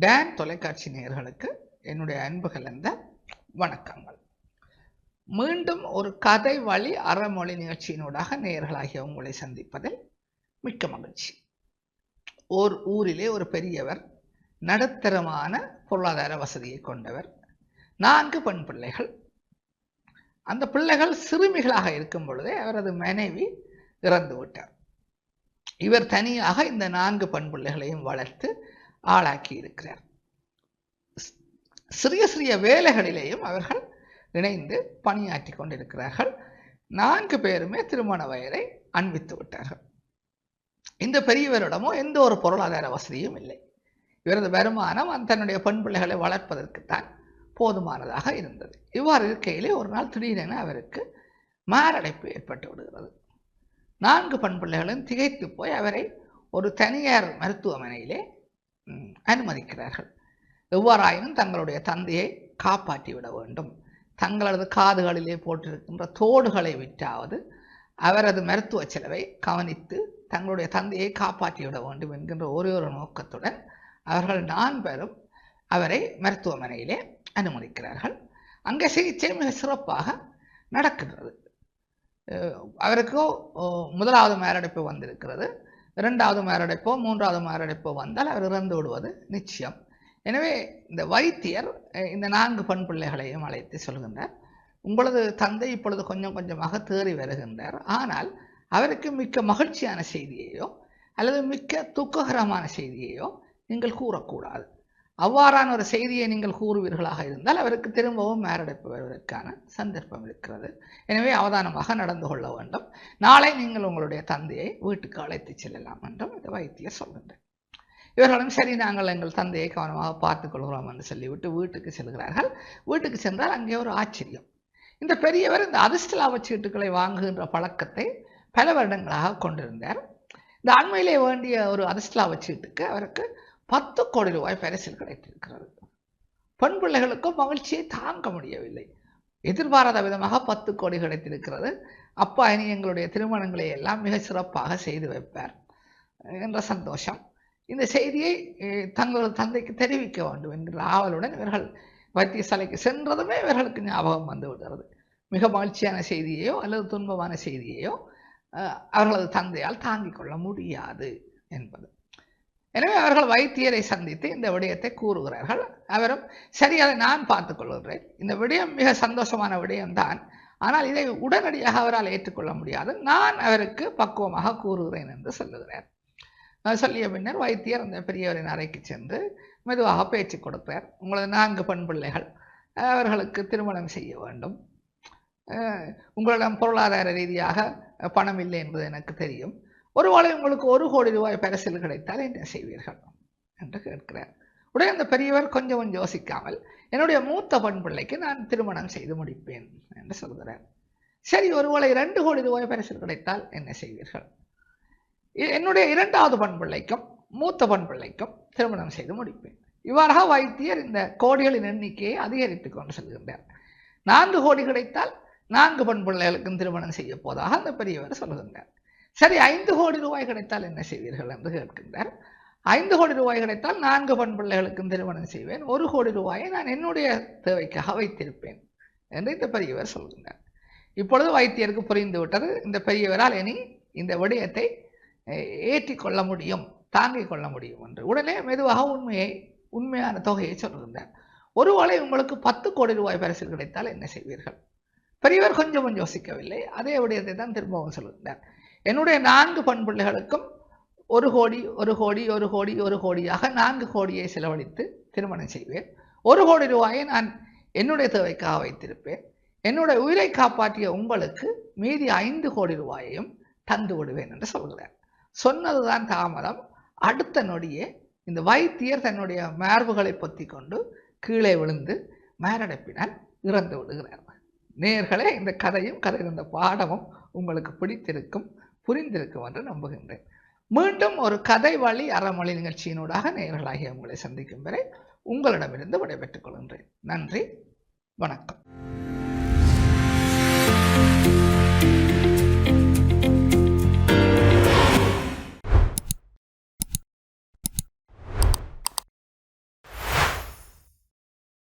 Don தொலைக்காட்சி நேயர்களுக்கு என்னுடைய அன்பு கலந்த வணக்கங்கள். மீண்டும் ஒரு கதை வழி அறமொழி நிகழ்ச்சியினூடாக நேயர்களாகிய உங்களை சந்திப்பதில் மிக்க மகிழ்ச்சி. ஓர் ஊரிலே ஒரு பெரியவர், நடுத்தரமான பொருளாதார வசதியை கொண்டவர், 4 பெண் பிள்ளைகள். அந்த பிள்ளைகள் சிறுமிகளாக இருக்கும் பொழுதே அவரது மனைவி இறந்து விட்டார். இவர் தனியாக இந்த 4 பெண் பிள்ளைகளையும் வளர்த்து ஆளாக்கி இருக்கிறார். சிறிய சிறிய வேலைகளிலேயும் அவர்கள் இணைந்து பணியாற்றி கொண்டிருக்கிறார்கள். 4 பேருமே திருமண வயதை அண்மித்து விட்டார்கள். இந்த பெரியவரிடமோ எந்த ஒரு பொருளாதார வசதியும் இல்லை. இவரது வருமானம் தன்னுடைய பெண் பிள்ளைகளை வளர்ப்பதற்குத்தான் போதுமானதாக இருந்தது. இவ்வாறு இருக்கையிலே ஒரு நாள் திடீரென அவருக்கு மாரடைப்பு ஏற்பட்டு விடுகிறது. 4 பெண் பிள்ளைகளும் திகைத்து போய் அவரை ஒரு தனியார் மருத்துவமனையிலே அனுமதிக்கிறார்கள். எவ்வாறாயினும் தங்களுடைய தந்தையை காப்பாற்றிவிட வேண்டும், தங்களது காதுகளிலே போட்டிருக்கின்ற தோடுகளை விற்றாவது அவரது மருத்துவ செலவை கவனித்து தங்களுடைய தந்தையை காப்பாற்றிவிட வேண்டும் என்கின்ற ஒரே ஒரு நோக்கத்துடன் அவர்கள் 4 பேரும் அவரை மருத்துவமனையிலே அனுமதிக்கிறார்கள். அங்கே சிகிச்சை மிக சிறப்பாக நடக்கின்றது. அவருக்கோ முதலாவது மாரடைப்பு வந்திருக்கிறது. 2வது மாரடைப்போ 3வது மாரடைப்போ வந்தால் அவர் இறந்து விடுவது நிச்சயம். எனவே இந்த வைத்தியர் இந்த 4 பெண் பிள்ளைகளையும் அழைத்து சொல்கின்றார், உங்களது தந்தை இப்பொழுது கொஞ்சம் கொஞ்சமாக தேறி வருகின்றார். ஆனால் அவருக்கு மிக்க மகிழ்ச்சியான செய்தியையோ அல்லது மிக்க துக்ககரமான செய்தியையோ நீங்கள் கூறக்கூடாது. அவ்வாறான ஒரு செய்தியை நீங்கள் கூறுவீர்களாக இருந்தால் அவருக்கு திரும்பவும் மாரடைப்பு வருவதற்கான சந்தர்ப்பம் இருக்கிறது. எனவே அவதானமாக நடந்து கொள்ள வேண்டும். நாளை நீங்கள் உங்களுடைய தந்தையை வீட்டுக்கு அழைத்து செல்லலாம் என்றும் இந்த வைத்தியர் சொல்கின்றார். இவர்களும் சரி, நாங்கள் எங்கள் தந்தையை கவனமாக பார்த்துக் கொள்கிறோம் என்று சொல்லிவிட்டு வீட்டுக்கு செல்கிறார்கள். வீட்டுக்கு சென்றால் அங்கே ஒரு ஆச்சரியம். இந்த பெரியவர் இந்த அதிர்ஷ்ட லாப சீட்டுகளை வாங்குகின்ற பழக்கத்தை பல வருடங்களாக கொண்டிருந்தார். இந்த அண்மையிலே வேண்டிய ஒரு அதிர்ஷ்ட லாப சீட்டுக்கு அவருக்கு 10 கோடி ரூபாய் பரிசில் கிடைத்திருக்கிறது. பெண் பிள்ளைகளுக்கும் மகிழ்ச்சியை தாங்க முடியவில்லை. எதிர்பாராத விதமாக 10 கோடி கிடைத்திருக்கிறது. அப்பா இனி எங்களுடைய திருமணங்களை எல்லாம் மிக சிறப்பாக செய்து வைப்பார் என்ற சந்தோஷம். இந்த செய்தியை தங்களது தந்தைக்கு தெரிவிக்க வேண்டும் என்கிற ஆவலுடன் இவர்கள் வைத்தியசாலைக்கு சென்றதுமே இவர்களுக்கு ஞாபகம் வந்து விடுகிறது. மிக மகிழ்ச்சியான செய்தியையோ அல்லது துன்பமான செய்தியையோ அவர்களது தந்தையால் தாங்கிக் கொள்ள முடியாது என்பது. எனவே அவர்கள் வைத்தியரை சந்தித்து இந்த விடயத்தை கூறுகிறார்கள். அவரும் சரி, அதை நான் பார்த்துக் கொள்கிறேன், இந்த விடயம் மிக சந்தோஷமான விடயம்தான், ஆனால் இதை உடனடியாக அவரால் ஏற்றுக்கொள்ள முடியாது, நான் அவருக்கு பக்குவமாக கூறுகிறேன் என்று சொல்லுகிறார். சொல்லிய பின்னர் வைத்தியர் அந்த பெரியவரின் அறைக்கு சென்று மெதுவாக பேச்சு கொடுப்பார். உங்களது 4 பெண் பிள்ளைகள், அவர்களுக்கு திருமணம் செய்ய வேண்டும். உங்களிடம் பொருளாதார ரீதியாக பணம் இல்லை என்பது எனக்கு தெரியும். ஒருவேளை உங்களுக்கு 1 கோடி ரூபாய் பரிசில் கிடைத்தால் என்ன செய்வீர்கள் என்று கேட்கிறார். உடனே அந்த பெரியவர் கொஞ்சம் யோசிக்காமல், என்னுடைய மூத்த பெண் பிள்ளைக்கு நான் திருமணம் செய்து முடிப்பேன் என்று சொல்கிறார். சரி, ஒருவேளை 2 கோடி ரூபாய் பரிசில் கிடைத்தால் என்ன செய்வீர்கள்? என்னுடைய 2வது பெண் பிள்ளைக்கும் மூத்த பெண் பிள்ளைக்கும் திருமணம் செய்து முடிப்பேன். இவ்வாறாக வைத்தியர் இந்த கோடிகளின் எண்ணிக்கையை அதிகரித்துக் கொண்டு செல்கின்றார். 4 கோடி கிடைத்தால் 4 பெண் பிள்ளைகளுக்கும் திருமணம் செய்ய போதாக அந்த பெரியவர் சொல்கின்றார். சரி, 5 கோடி ரூபாய் கிடைத்தால் என்ன செய்வீர்கள் என்று கேட்கின்றார். 5 கோடி ரூபாய் கிடைத்தால் 4 பெண் பிள்ளைகளுக்கும் திருமணம் செய்வேன். 1 கோடி ரூபாயை நான் என்னுடைய தேவைக்காக வைத்திருப்பேன் என்று இந்த பெரியவர் சொல்கின்றார். இப்பொழுது வைத்தியருக்கு புரிந்து விட்டது, இந்த பெரியவரால் இனி இந்த விடயத்தை ஏற்றிக்கொள்ள முடியும், தாங்கிக் கொள்ள முடியும் என்று. உடனே மெதுவாக உண்மையான தொகையை சொல்கின்றார். ஒருவேளை உங்களுக்கு 10 கோடி ரூபாய் பரிசில் கிடைத்தால் என்ன செய்வீர்கள்? பெரியவர் கொஞ்சம் யோசிக்கவில்லை, அதே விடயத்தை தான் திரும்பவும் சொல்கின்றார். என்னுடைய 4 பெண் பிள்ளைகளுக்கும் 1 கோடி 1 கோடி 1 கோடி 1 கோடியாக 4 கோடியை செலவழித்து திருமணம் செய்வேன். 1 கோடி ரூபாயை நான் என்னுடைய தேவைக்காக வைத்திருப்பேன். என்னுடைய உயிரை காப்பாற்றிய உங்களுக்கு மீதி 5 கோடி ரூபாயையும் தந்து விடுவேன் என்று சொல்கிறார். சொன்னதுதான் தாமதம். அடுத்த நொடியே இந்த வைத்தியர் தன்னுடைய மார்புகளை பொத்தி கொண்டு கீழே விழுந்து மாரடைப்பினால் இறந்து விடுகிறார். நேயர்களே, இந்த கதையும் கதையில் இந்த பாடமும் உங்களுக்கு பிடித்திருக்கும், புரிந்திருக்கும் என்று நம்புகின்றேன். மீண்டும் ஒரு கதை வழி அறமொழி நிகழ்ச்சியினூடாக நேயர்களாகிய உங்களை சந்திக்கும் வரை உங்களிடமிருந்து விடைபெற்றுக் கொள்கின்றேன். நன்றி, வணக்கம்.